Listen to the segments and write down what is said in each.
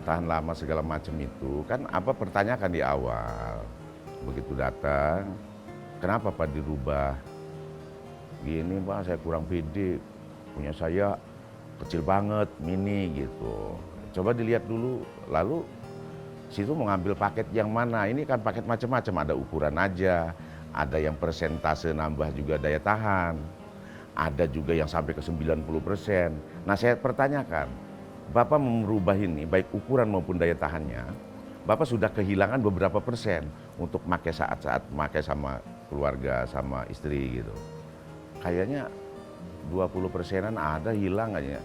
tahan lama segala macam itu, kan Abah pertanyakan di awal. Begitu datang, kenapa Pak dirubah? Gini Pak, saya kurang pede, punya saya kecil banget, mini gitu. Coba dilihat dulu, lalu situ mau ngambil paket yang mana? Ini kan paket macam-macam, ada ukuran aja, ada yang persentase nambah juga daya tahan, ada juga yang sampai ke 90%. Nah saya pertanyakan, Bapak merubah ini baik ukuran maupun daya tahannya, Bapak sudah kehilangan beberapa persen untuk pakai saat-saat pakai sama keluarga, sama istri gitu. Kayaknya 20%-an ada hilang aja.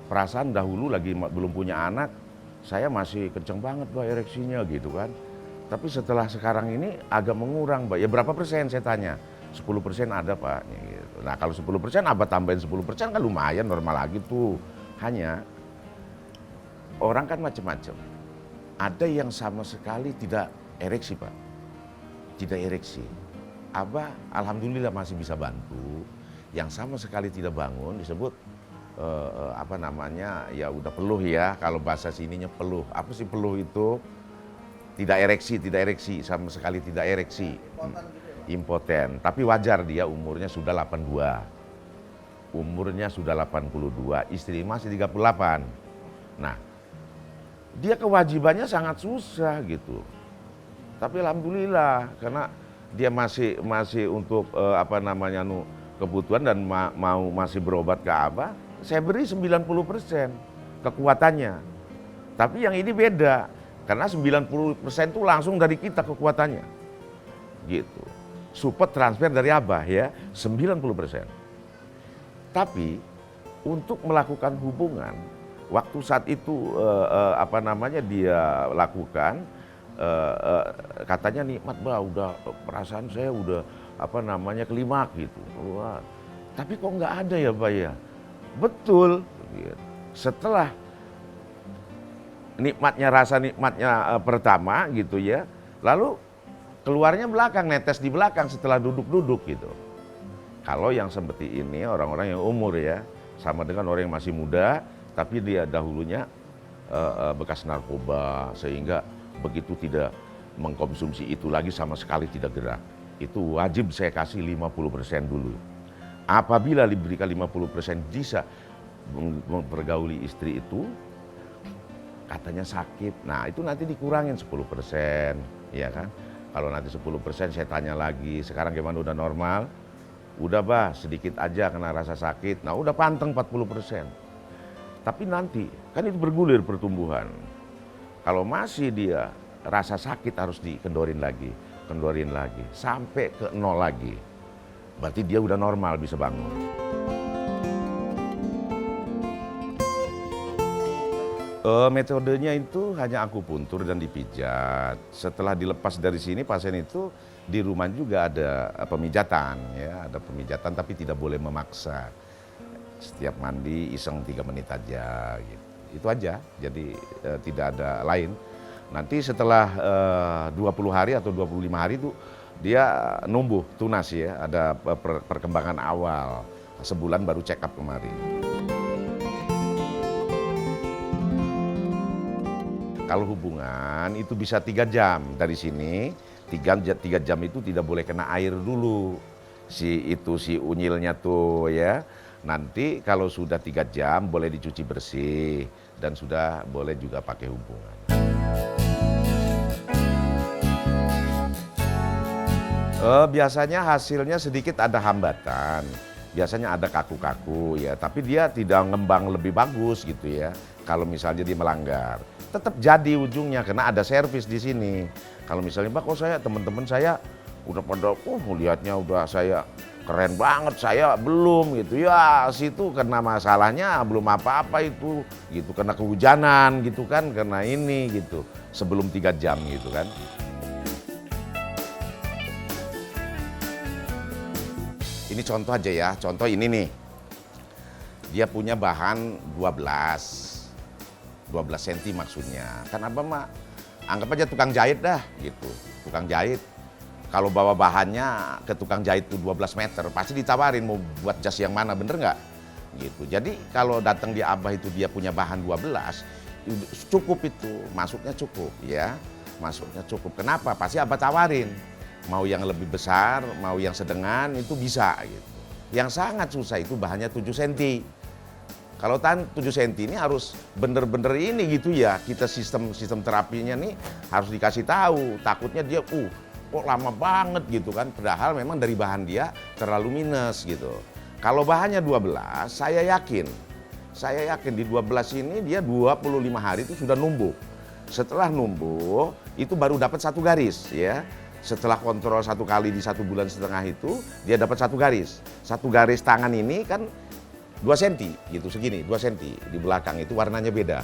Perasaan dahulu lagi belum punya anak, saya masih kenceng banget Pak ereksinya gitu kan. Tapi setelah sekarang ini agak mengurang Pak. Ya berapa persen saya tanya? 10% ada Pak. Gitu. Nah kalau 10% Abah tambahin 10% kan lumayan normal lagi tuh. Hanya orang kan macam-macam. Ada yang sama sekali tidak ereksi Pak. Tidak ereksi. Abah alhamdulillah masih bisa bantu. Yang sama sekali tidak bangun disebut apa namanya, ya udah peluh ya, kalau bahasa sininya peluh. Apa sih peluh itu? Tidak ereksi, sama sekali tidak ereksi. Impoten, tapi wajar dia umurnya sudah 82. Umurnya sudah 82, istri masih 38. Nah, dia kewajibannya sangat susah gitu. Tapi alhamdulillah karena dia masih untuk apa namanya kebutuhan dan masih berobat ke Abah, saya beri 90% kekuatannya. Tapi yang ini beda, karena 90% itu langsung dari kita kekuatannya. Gitu. Support transfer dari Abah ya, 90%. Tapi untuk melakukan hubungan, waktu saat itu apa namanya dia lakukan, katanya nikmat Bah, udah perasaan saya udah apa namanya klimaks gitu. Wah, tapi kok nggak ada ya Pak ya? Betul. Setelah nikmatnya, rasa nikmatnya pertama gitu ya, lalu keluarnya belakang, netes di belakang setelah duduk-duduk gitu. Kalau yang seperti ini orang-orang yang umur ya, sama dengan orang yang masih muda, tapi dia dahulunya bekas narkoba sehingga begitu tidak mengkonsumsi itu lagi sama sekali tidak gerak. Itu wajib saya kasih 50% dulu. Apabila diberikan 50% bisa mempergauli istri itu, katanya sakit. Nah itu nanti dikurangin 10%, ya kan? Kalau nanti 10% saya tanya lagi, sekarang gimana udah normal? Udah Bah, sedikit aja kena rasa sakit. Nah udah panteng 40%. Tapi nanti, kan itu bergulir pertumbuhan. Kalau masih dia rasa sakit harus dikendorin lagi, sampai ke 0 lagi. Berarti dia udah normal bisa bangun. Metodenya itu hanya akupuntur dan dipijat. Setelah dilepas dari sini pasien itu di rumah juga ada pemijatan ya, ada pemijatan tapi tidak boleh memaksa. Setiap mandi iseng 3 menit aja gitu. Itu aja. Jadi tidak ada lain. Nanti setelah 20 hari atau 25 hari itu dia numbuh tunas ya, ada perkembangan awal. Sebulan baru check up kemarin. Kalau hubungan itu bisa 3 jam dari sini, 3 jam itu tidak boleh kena air dulu. Si unyilnya tuh ya. Nanti kalau sudah 3 jam boleh dicuci bersih dan sudah boleh juga pakai hubungan. Biasanya hasilnya sedikit ada hambatan, biasanya ada kaku-kaku ya, tapi dia tidak ngembang lebih bagus gitu ya. Kalau misalnya dia melanggar, tetap jadi ujungnya karena ada servis di sini. Kalau misalnya Mbak, kok saya teman-teman saya udah pada, melihatnya udah saya keren banget, saya belum gitu ya. Situ karena masalahnya belum apa-apa itu, gitu karena kehujanan gitu kan, karena ini gitu sebelum 3 jam gitu kan. Ini contoh aja ya, contoh ini nih. Dia punya bahan 12 cm maksudnya. Kan Abah mah anggap aja tukang jahit dah gitu. Tukang jahit. Kalau bawa bahannya ke tukang jahit itu 12 meter, pasti ditawarin mau buat jas yang mana, bener nggak? Gitu. Jadi kalau datang di Abah itu dia punya bahan 12, cukup itu, masuknya cukup ya. Masuknya cukup. Kenapa? Pasti Abah tawarin. Mau yang lebih besar, mau yang sedengan itu bisa gitu. Yang sangat susah itu bahannya 7 cm. Kalau tahan 7 cm ini harus bener-bener ini gitu ya. Kita sistem terapinya nih harus dikasih tahu. Takutnya dia kok lama banget gitu kan. Padahal memang dari bahan dia terlalu minus gitu. Kalau bahannya 12, saya yakin di 12 ini dia 25 hari itu sudah numbuh. Setelah numbuh itu baru dapat 1 garis ya. Setelah kontrol 1 kali di 1,5 bulan itu dia dapat 1 garis. 1 garis tangan ini kan 2 cm gitu, segini 2 cm di belakang itu warnanya beda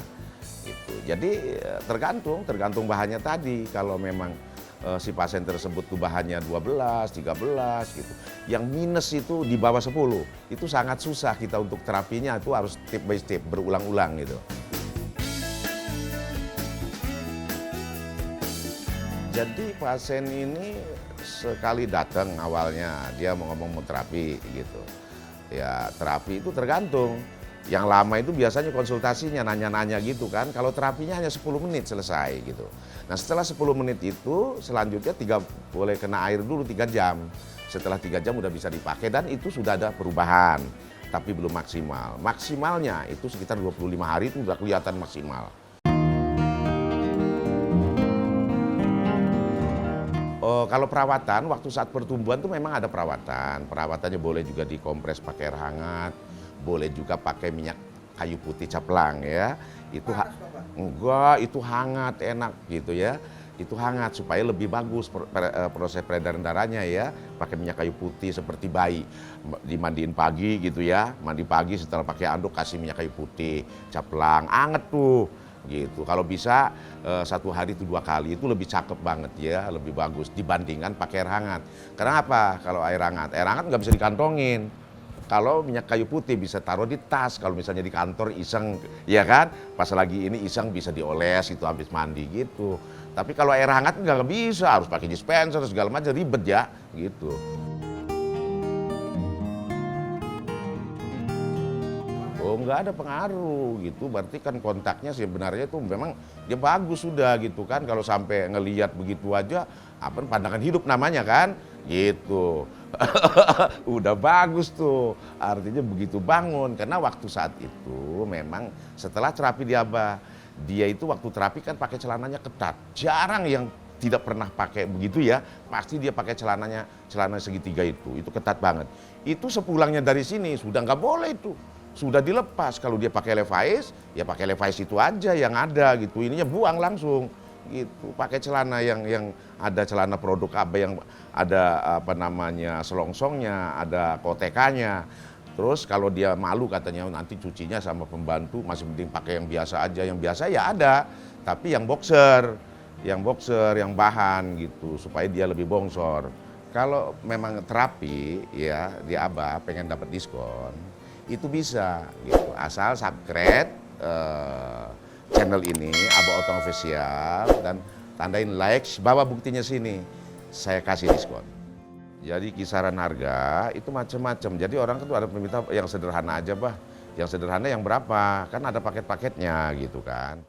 gitu. Jadi tergantung bahannya tadi. Kalau memang si pasien tersebut tuh bahannya 12, 13 gitu. Yang minus itu di bawah 10. Itu sangat susah kita untuk terapinya, itu harus step by step berulang-ulang gitu. Jadi pasien ini sekali datang awalnya dia mau ngomong mau terapi gitu. Ya terapi itu tergantung. Yang lama itu biasanya konsultasinya nanya-nanya gitu kan. Kalau terapinya hanya 10 menit selesai gitu. Nah setelah 10 menit itu selanjutnya boleh kena air dulu 3 jam. Setelah 3 jam udah bisa dipakai dan itu sudah ada perubahan. Tapi belum maksimal. Maksimalnya itu sekitar 25 hari itu udah kelihatan maksimal. Kalau perawatan, waktu saat pertumbuhan tuh memang ada perawatan. Perawatannya boleh juga dikompres pakai air hangat, boleh juga pakai minyak kayu putih caplang ya. Itu enggak, itu hangat, enak gitu ya. Itu hangat supaya lebih bagus proses peredaran darahnya ya. Pakai minyak kayu putih seperti bayi, dimandiin pagi gitu ya. Mandi pagi setelah pakai anduk kasih minyak kayu putih caplang, anget tuh. Gitu. Kalau bisa 1 hari itu 2 kali itu lebih cakep banget ya, lebih bagus dibandingkan pakai air hangat. Karena apa? Kalau air hangat nggak bisa dikantongin. Kalau minyak kayu putih bisa taruh di tas, kalau misalnya di kantor iseng, ya kan? Pas lagi ini iseng bisa dioles itu habis mandi gitu. Tapi kalau air hangat nggak bisa, harus pakai dispenser segala macam ribet ya, gitu. Oh nggak ada pengaruh gitu, berarti kan kontaknya sebenarnya itu memang dia bagus sudah gitu kan. Kalau sampai ngelihat begitu aja, apa pandangan hidup namanya kan, gitu. Udah bagus tuh, artinya begitu bangun. Karena waktu saat itu memang setelah terapi dia itu waktu terapi kan pakai celananya ketat. Jarang yang tidak pernah pakai begitu ya, pasti dia pakai celana segitiga itu ketat banget. Itu sepulangnya dari sini sudah nggak boleh itu. Sudah dilepas, kalau dia pakai Levi's, ya pakai Levi's itu aja yang ada gitu. Ininya buang langsung gitu. Pakai celana yang ada celana produk apa yang ada apa namanya selongsongnya, ada kotekanya. Terus kalau dia malu katanya nanti cucinya sama pembantu, masih penting pakai yang biasa aja. Yang biasa ya ada, tapi yang boxer, yang bahan gitu supaya dia lebih bongsor. Kalau memang terapi ya di Abah pengen dapat diskon, itu bisa gitu, asal subscribe channel ini Abah Otong Official dan tandain like, bawa buktinya sini, saya kasih diskon. Jadi kisaran harga itu macam-macam. Jadi orang kan tuh ada meminta yang sederhana aja, Bah. Yang sederhana yang berapa? Kan ada paket-paketnya gitu kan.